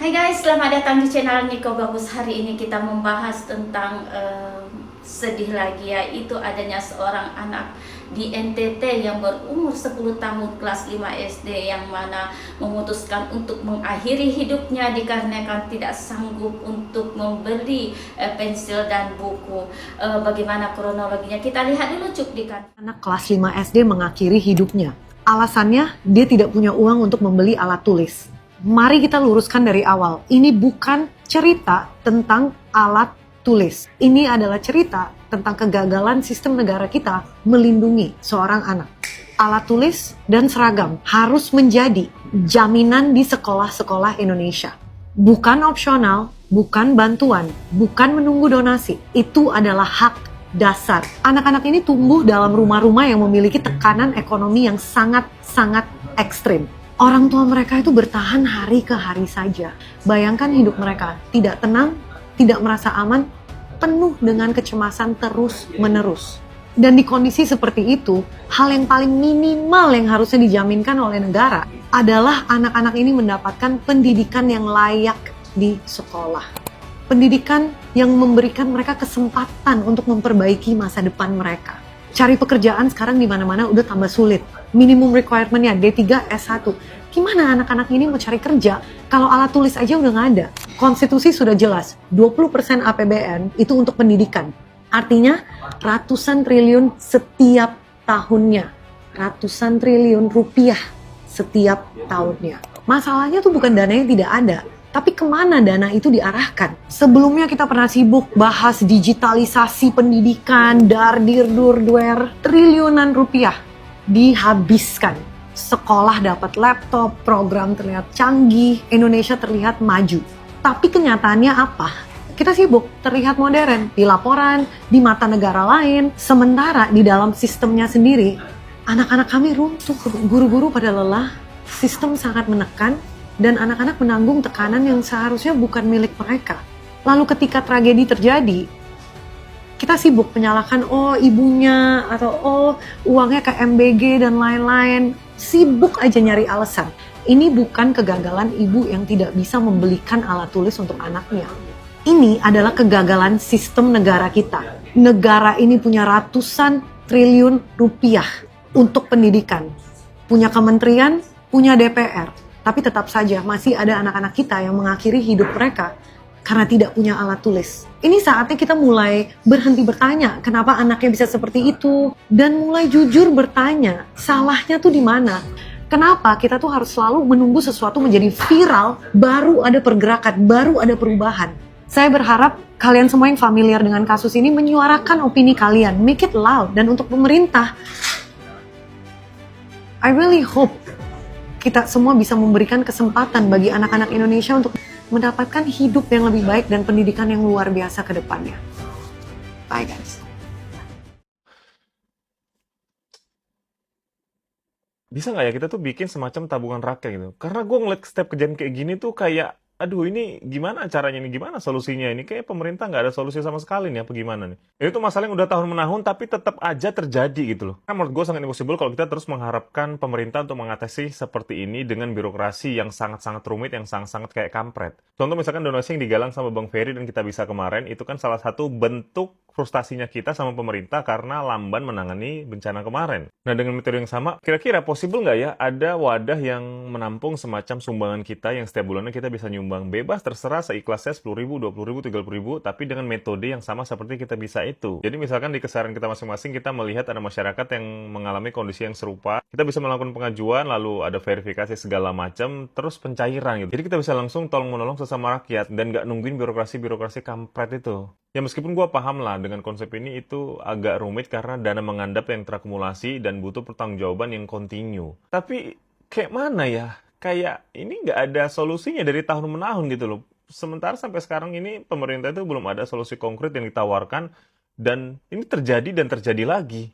Hai guys, selamat datang di channel Niko Bagus. Hari ini kita membahas tentang sedih lagi, yaitu adanya seorang anak di NTT yang berumur 10 tahun kelas 5 SD yang mana memutuskan untuk mengakhiri hidupnya dikarenakan tidak sanggup untuk membeli pensil dan buku. Bagaimana kronologinya? Kita lihat dulu cuplikan. Anak kelas 5 SD mengakhiri hidupnya. Alasannya, dia tidak punya uang untuk membeli alat tulis. Mari kita luruskan dari awal. Ini bukan cerita tentang alat tulis. Ini adalah cerita tentang kegagalan sistem negara kita melindungi seorang anak. Alat tulis dan seragam harus menjadi jaminan di sekolah-sekolah Indonesia. Bukan opsional, bukan bantuan, bukan menunggu donasi. Itu adalah hak dasar. Anak-anak ini tumbuh dalam rumah-rumah yang memiliki tekanan ekonomi yang sangat-sangat ekstrim. Orang tua mereka itu bertahan hari ke hari saja. Bayangkan hidup mereka tidak tenang, tidak merasa aman, penuh dengan kecemasan terus-menerus. Dan di kondisi seperti itu, hal yang paling minimal yang harusnya dijaminkan oleh negara adalah anak-anak ini mendapatkan pendidikan yang layak di sekolah. Pendidikan yang memberikan mereka kesempatan untuk memperbaiki masa depan mereka. Cari pekerjaan sekarang di mana-mana udah tambah sulit. Minimum requirement-nya D3, S1. Gimana anak-anak ini mau cari kerja kalau alat tulis aja udah nggak ada? Konstitusi sudah jelas, 20% APBN itu untuk pendidikan. Artinya ratusan triliun setiap tahunnya. Ratusan triliun rupiah setiap tahunnya. Masalahnya tuh bukan dananya tidak ada, tapi kemana dana itu diarahkan? Sebelumnya kita pernah sibuk bahas digitalisasi pendidikan, dardir-durduer, triliunan rupiah dihabiskan. Sekolah dapat laptop, program terlihat canggih, Indonesia terlihat maju. Tapi kenyataannya apa? Kita sibuk, terlihat modern, di laporan, di mata negara lain. Sementara di dalam sistemnya sendiri, anak-anak kami runtuh, guru-guru pada lelah, sistem sangat menekan, dan anak-anak menanggung tekanan yang seharusnya bukan milik mereka. Lalu ketika tragedi terjadi, kita sibuk menyalahkan ibunya atau uangnya ke MBG dan lain-lain. Sibuk aja nyari alasan. Ini bukan kegagalan ibu yang tidak bisa membelikan alat tulis untuk anaknya. Ini adalah kegagalan sistem negara kita. Negara ini punya ratusan triliun rupiah untuk pendidikan. Punya kementerian, punya DPR. Tapi tetap saja masih ada anak-anak kita yang mengakhiri hidup mereka karena tidak punya alat tulis. Ini saatnya kita mulai berhenti bertanya kenapa anaknya bisa seperti itu. Dan mulai jujur bertanya, salahnya tuh di mana? Kenapa kita tuh harus selalu menunggu sesuatu menjadi viral, baru ada pergerakan, baru ada perubahan. Saya berharap kalian semua yang familiar dengan kasus ini menyuarakan opini kalian, make it loud. Dan untuk pemerintah, I really hope kita semua bisa memberikan kesempatan bagi anak-anak Indonesia untuk mendapatkan hidup yang lebih baik dan pendidikan yang luar biasa ke depannya. Bye guys. Bisa nggak ya kita tuh bikin semacam tabungan rakyat gitu? Karena gue ngeliat setiap kejadian kayak gini tuh kayak, aduh ini gimana caranya nih, gimana solusinya ini? Kayak pemerintah nggak ada solusi sama sekali nih, apa gimana nih? Ini tuh masalah yang udah tahun menahun tapi tetap aja terjadi gitu loh. Kan menurut gue sangat impossible kalau kita terus mengharapkan pemerintah untuk mengatasi seperti ini dengan birokrasi yang sangat-sangat rumit, yang sangat-sangat kayak kampret. Contoh misalkan donasi yang digalang sama Bang Ferry dan Kita Bisa kemarin, itu kan salah satu bentuk frustasinya kita sama pemerintah karena lamban menangani bencana kemarin. Nah dengan metode yang sama, kira-kira possible nggak ya ada wadah yang menampung semacam sumbangan kita yang setiap bulannya kita bisa nyumbang bebas terserah seikhlasnya 10.000, 20.000, 30.000, tapi dengan metode yang sama seperti Kita Bisa itu. Jadi misalkan di keseharian kita masing-masing kita melihat ada masyarakat yang mengalami kondisi yang serupa, kita bisa melakukan pengajuan, lalu ada verifikasi segala macam, terus pencairan gitu. Jadi kita bisa langsung tolong-menolong sesama rakyat dan nggak nungguin birokrasi-birokrasi kampret itu. Ya meskipun gue paham lah dengan konsep ini itu agak rumit karena dana mengandap yang terakumulasi dan butuh pertanggungjawaban yang kontinu. Tapi kayak mana ya? Kayak ini nggak ada solusinya dari tahun menahun gitu loh. Sementara sampai sekarang ini pemerintah itu belum ada solusi konkret yang ditawarkan dan ini terjadi dan terjadi lagi.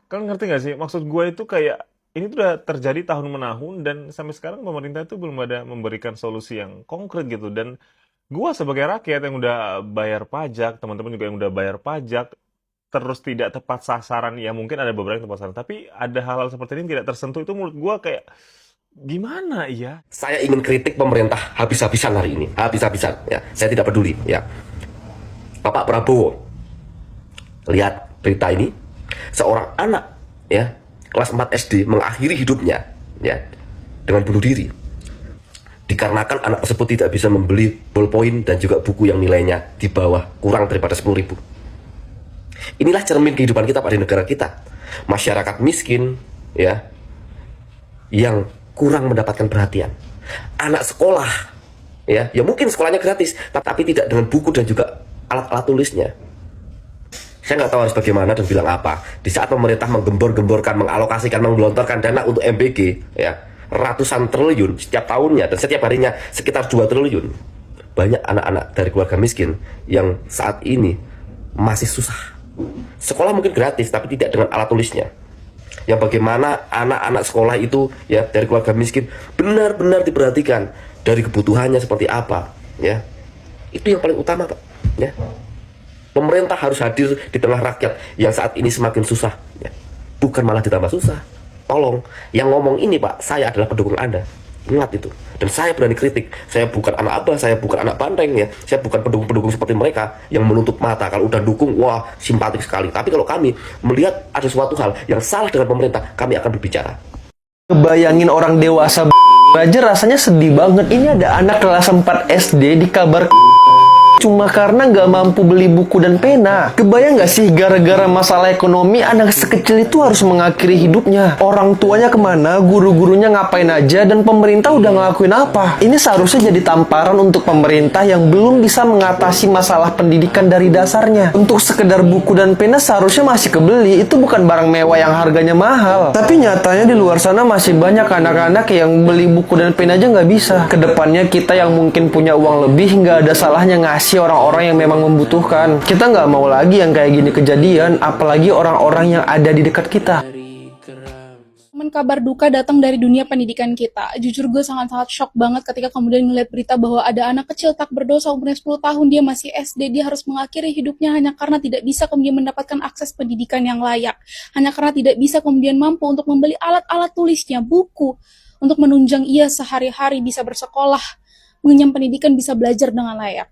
Kalian ngerti nggak sih? Maksud gue itu kayak ini tuh udah terjadi tahun menahun dan sampai sekarang pemerintah itu belum ada memberikan solusi yang konkret gitu. Dan gua sebagai rakyat yang udah bayar pajak, teman-teman juga yang udah bayar pajak, terus tidak tepat sasaran, ya mungkin ada beberapa yang tepat sasaran, tapi ada hal-hal seperti ini yang tidak tersentuh, itu menurut gua kayak Gimana ya? Saya ingin kritik pemerintah habis-habisan hari ini, habis-habisan ya. Saya tidak peduli ya. Bapak Prabowo, lihat berita ini, seorang anak ya kelas 4 SD mengakhiri hidupnya ya dengan bunuh diri. Dikarenakan anak tersebut tidak bisa membeli ballpoint dan juga buku yang nilainya di bawah kurang daripada 10.000. Inilah cermin kehidupan kita pada negara kita. Masyarakat miskin ya yang kurang mendapatkan perhatian. Anak sekolah ya mungkin sekolahnya gratis tapi tidak dengan buku dan juga alat-alat tulisnya. Saya nggak tahu harus bagaimana dan bilang apa. Di saat pemerintah menggembor-gemborkan, mengalokasikan, menggelontorkan dana untuk MBG ya ratusan triliun setiap tahunnya dan setiap harinya sekitar 2 triliun. Banyak anak-anak dari keluarga miskin yang saat ini masih susah. Sekolah mungkin gratis tapi tidak dengan alat tulisnya. Yang bagaimana anak-anak sekolah itu ya dari keluarga miskin benar-benar diperhatikan dari kebutuhannya seperti apa ya. Itu yang paling utama, Pak, ya. Pemerintah harus hadir di tengah rakyat yang saat ini semakin susah ya. Bukan malah ditambah susah. Tolong, yang ngomong ini, Pak, saya adalah pendukung Anda. Ingat itu. Dan saya berani kritik. Saya bukan anak abah, saya bukan anak banteng ya. Saya bukan pendukung-pendukung seperti mereka yang menutup mata. Kalau udah dukung, wah, simpatik sekali. Tapi kalau kami melihat ada suatu hal yang salah dengan pemerintah, kami akan berbicara. Kebayangin orang dewasa aja rasanya sedih banget. Ini ada anak kelas 4 SD dikabar cuma karena nggak mampu beli buku dan pena. Kebayang nggak sih gara-gara masalah ekonomi anak sekecil itu harus mengakhiri hidupnya. Orang tuanya kemana, guru-gurunya ngapain aja, dan pemerintah udah ngelakuin apa? Ini seharusnya jadi tamparan untuk pemerintah yang belum bisa mengatasi masalah pendidikan dari dasarnya. Untuk sekedar buku dan pena seharusnya masih kebeli. Itu bukan barang mewah yang harganya mahal. Tapi nyatanya di luar sana masih banyak anak-anak yang beli buku dan pena aja nggak bisa. Kedepannya kita yang mungkin punya uang lebih nggak ada salahnya ngasih orang-orang yang memang membutuhkan. Kita nggak mau lagi yang kayak gini kejadian, apalagi orang-orang yang ada di dekat kita. Kabar duka datang dari dunia pendidikan kita. Jujur gue sangat-sangat shock banget ketika kemudian ngeliat berita bahwa ada anak kecil tak berdosa umurnya 10 tahun, dia masih SD, dia harus mengakhiri hidupnya hanya karena tidak bisa kemudian mendapatkan akses pendidikan yang layak. Hanya karena tidak bisa kemudian mampu untuk membeli alat-alat tulisnya, buku, untuk menunjang ia sehari-hari bisa bersekolah, mengenyam pendidikan, bisa belajar dengan layak.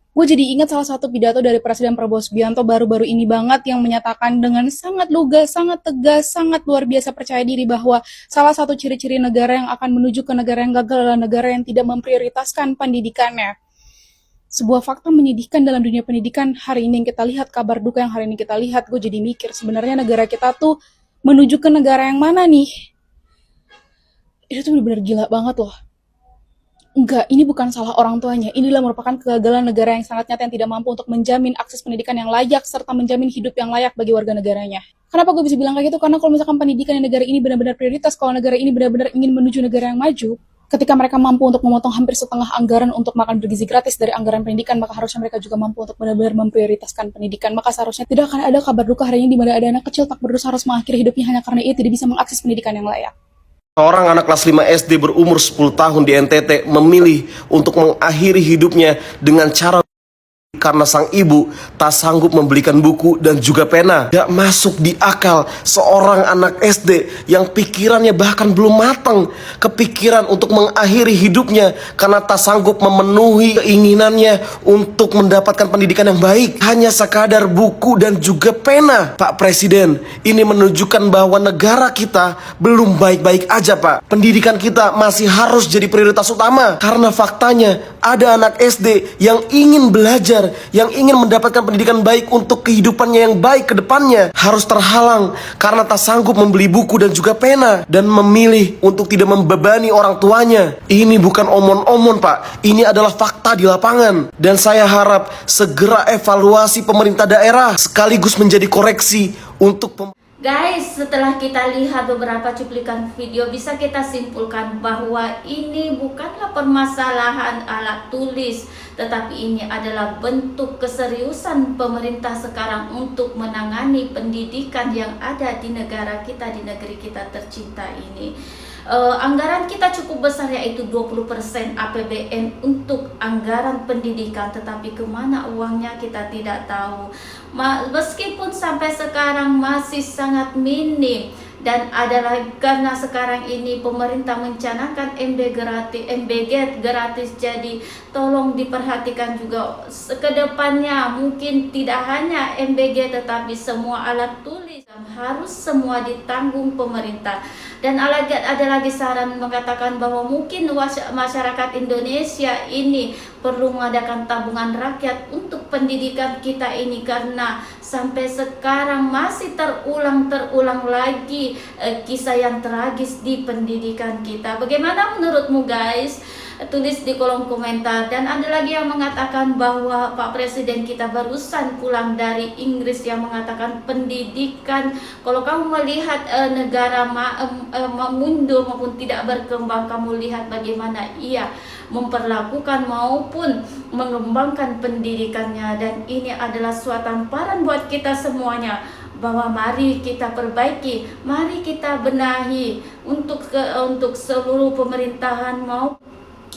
Gue jadi ingat salah satu pidato dari Presiden Prabowo Subianto baru-baru ini banget yang menyatakan dengan sangat lugas, sangat tegas, sangat luar biasa percaya diri bahwa salah satu ciri-ciri negara yang akan menuju ke negara yang gagal adalah negara yang tidak memprioritaskan pendidikannya. Sebuah fakta menyedihkan dalam dunia pendidikan hari ini yang kita lihat, kabar duka yang hari ini kita lihat, gue jadi mikir sebenarnya negara kita tuh menuju ke negara yang mana nih? Itu tuh benar-benar gila banget loh. Enggak, ini bukan salah orang tuanya. Inilah merupakan kegagalan negara yang sangat nyata yang tidak mampu untuk menjamin akses pendidikan yang layak serta menjamin hidup yang layak bagi warga negaranya. Kenapa gue bisa bilang kayak gitu? Karena kalau misalkan pendidikan di negara ini benar-benar prioritas, kalau negara ini benar-benar ingin menuju negara yang maju, ketika mereka mampu untuk memotong hampir setengah anggaran untuk makan bergizi gratis dari anggaran pendidikan, maka harusnya mereka juga mampu untuk benar-benar memprioritaskan pendidikan. Maka seharusnya tidak akan ada kabar duka hari ini di mana ada anak kecil tak berdosa harus mengakhiri hidupnya hanya karena ia tidak bisa mengakses pendidikan yang layak. Seorang anak kelas 5 SD berumur 10 tahun di NTT memilih untuk mengakhiri hidupnya dengan cara karena sang ibu tak sanggup membelikan buku dan juga pena. Gak masuk di akal seorang anak SD yang pikirannya bahkan belum matang kepikiran untuk mengakhiri hidupnya karena tak sanggup memenuhi keinginannya untuk mendapatkan pendidikan yang baik. Hanya sekadar buku dan juga pena. Pak Presiden, ini menunjukkan bahwa negara kita belum baik-baik aja, Pak. Pendidikan kita masih harus jadi prioritas utama. Karena faktanya ada anak SD yang ingin belajar, yang ingin mendapatkan pendidikan baik untuk kehidupannya yang baik ke depannya, harus terhalang karena tak sanggup membeli buku dan juga pena dan memilih untuk tidak membebani orang tuanya. Ini bukan omon-omon, Pak. Ini adalah fakta di lapangan. Dan saya harap segera evaluasi pemerintah daerah sekaligus menjadi koreksi untuk Guys, setelah kita lihat beberapa cuplikan video, bisa kita simpulkan bahwa ini bukanlah permasalahan alat tulis, tetapi ini adalah bentuk keseriusan pemerintah sekarang untuk menangani pendidikan yang ada di negara kita, di negeri kita tercinta ini. Anggaran kita cukup besar, yaitu 20% APBN untuk anggaran pendidikan, tetapi kemana uangnya kita tidak tahu. Meskipun sampai sekarang masih sangat minim, Dan adalah karena sekarang ini pemerintah mencanangkan MBG gratis, jadi tolong diperhatikan juga ke depannya, mungkin tidak hanya MBG tetapi semua alat tulis harus semua ditanggung pemerintah. Dan ada lagi saran mengatakan bahwa mungkin masyarakat Indonesia ini perlu mengadakan tabungan rakyat untuk pendidikan kita ini, karena sampai sekarang masih terulang lagi kisah yang tragis di pendidikan kita. Bagaimana menurutmu guys? Tulis di kolom komentar. Dan ada lagi yang mengatakan bahwa Pak Presiden kita barusan pulang dari Inggris yang mengatakan pendidikan, kalau kamu melihat negara mundur maupun tidak berkembang, kamu lihat bagaimana ia memperlakukan maupun mengembangkan pendidikannya. Dan ini adalah suatu tamparan buat kita semuanya, bahwa mari kita perbaiki, mari kita benahi untuk seluruh pemerintahan mau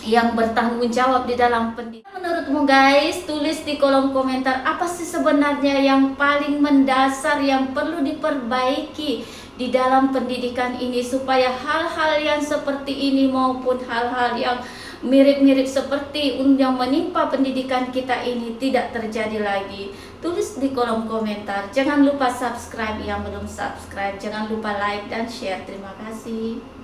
yang bertanggung jawab di dalam pendidikan. Menurutmu guys, tulis di kolom komentar, apa sih sebenarnya yang paling mendasar yang perlu diperbaiki di dalam pendidikan ini, supaya hal-hal yang seperti ini maupun hal-hal yang mirip-mirip seperti yang menimpa pendidikan kita ini tidak terjadi lagi. Tulis di kolom komentar. Jangan lupa subscribe yang belum subscribe, jangan lupa like dan share. Terima kasih.